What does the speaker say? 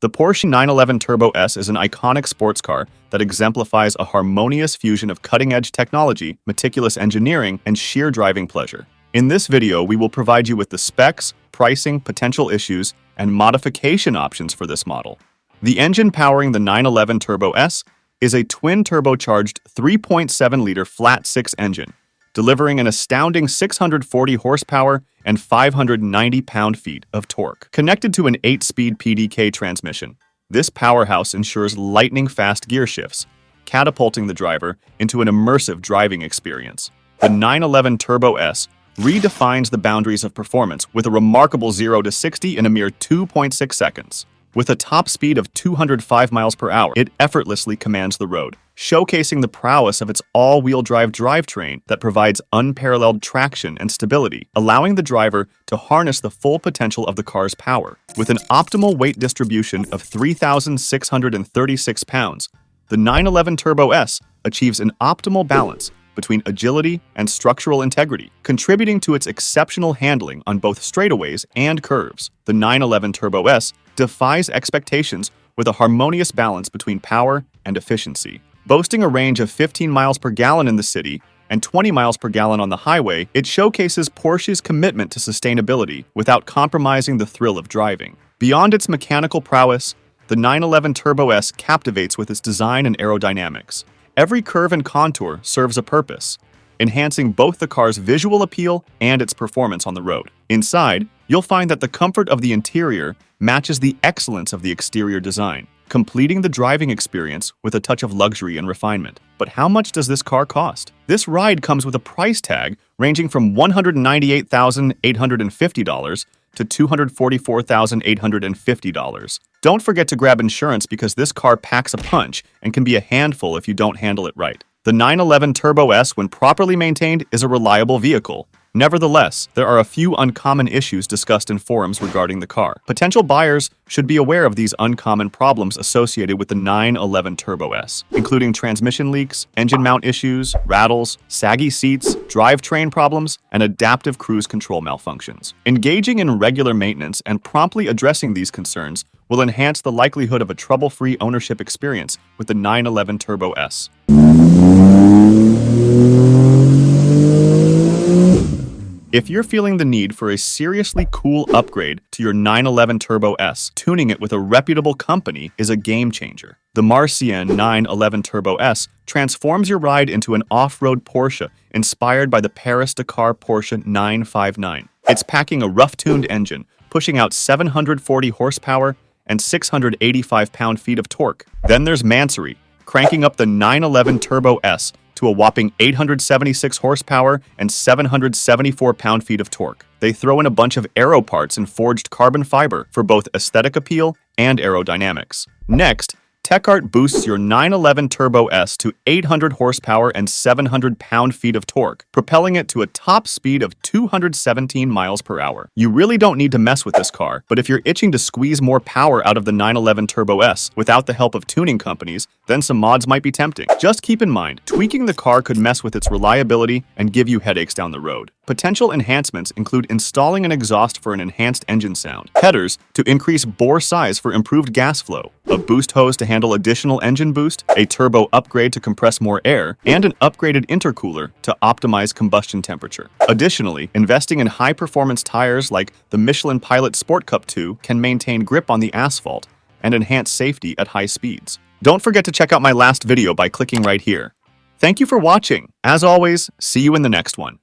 The Porsche 911 Turbo S is an iconic sports car that exemplifies a harmonious fusion of cutting-edge technology, meticulous engineering, and sheer driving pleasure. In this video, we will provide you with the specs, pricing, potential issues, and modification options for this model. The engine powering the 911 Turbo S is a twin-turbocharged 3.7-liter flat-six engine, delivering an astounding 640 horsepower and 590 pound-feet of torque. Connected to an 8-speed PDK transmission, this powerhouse ensures lightning-fast gear shifts, catapulting the driver into an immersive driving experience. The 911 Turbo S redefines the boundaries of performance with a remarkable 0 to 60 in a mere 2.6 seconds. With a top speed of 205 miles per hour, it effortlessly commands the road, showcasing the prowess of its all-wheel drive drivetrain that provides unparalleled traction and stability, allowing the driver to harness the full potential of the car's power. With an optimal weight distribution of 3,636 pounds, the 911 Turbo S achieves an optimal balance between agility and structural integrity, contributing to its exceptional handling on both straightaways and curves. The 911 Turbo S defies expectations with a harmonious balance between power and efficiency. Boasting a range of 15 miles per gallon in the city and 20 miles per gallon on the highway, it showcases Porsche's commitment to sustainability without compromising the thrill of driving. Beyond its mechanical prowess, the 911 Turbo S captivates with its design and aerodynamics. Every curve and contour serves a purpose, enhancing both the car's visual appeal and its performance on the road. Inside, you'll find that the comfort of the interior matches the excellence of the exterior design, completing the driving experience with a touch of luxury and refinement. But how much does this car cost? This ride comes with a price tag ranging from $198,850 to $244,850. Don't forget to grab insurance because this car packs a punch and can be a handful if you don't handle it right. The 911 Turbo S, when properly maintained, is a reliable vehicle. Nevertheless, there are a few uncommon issues discussed in forums regarding the car. Potential buyers should be aware of these uncommon problems associated with the 911 Turbo S, including transmission leaks, engine mount issues, rattles, saggy seats, drivetrain problems, and adaptive cruise control malfunctions. Engaging in regular maintenance and promptly addressing these concerns will enhance the likelihood of a trouble-free ownership experience with the 911 Turbo S. If you're feeling the need for a seriously cool upgrade to your 911 Turbo S, tuning it with a reputable company is a game changer. The Marcian 911 Turbo S transforms your ride into an off-road Porsche inspired by the Paris-Dakar Porsche 959. It's packing a rough-tuned engine, pushing out 740 horsepower and 685 pound-feet of torque. Then there's Mansory, cranking up the 911 Turbo S to a whopping 876 horsepower and 774 pound-feet of torque. They throw in a bunch of aero parts and forged carbon fiber for both aesthetic appeal and aerodynamics. Next, TechArt boosts your 911 Turbo S to 800 horsepower and 700 pound-feet of torque, propelling it to a top speed of 217 miles per hour. You really don't need to mess with this car, but if you're itching to squeeze more power out of the 911 Turbo S without the help of tuning companies, then some mods might be tempting. Just keep in mind, tweaking the car could mess with its reliability and give you headaches down the road. Potential enhancements include installing an exhaust for an enhanced engine sound, headers to increase bore size for improved gas flow, a boost hose to handle additional engine boost, a turbo upgrade to compress more air, and an upgraded intercooler to optimize combustion temperature. Additionally, investing in high-performance tires like the Michelin Pilot Sport Cup 2 can maintain grip on the asphalt and enhance safety at high speeds. Don't forget to check out my last video by clicking right here. Thank you for watching. As always, see you in the next one.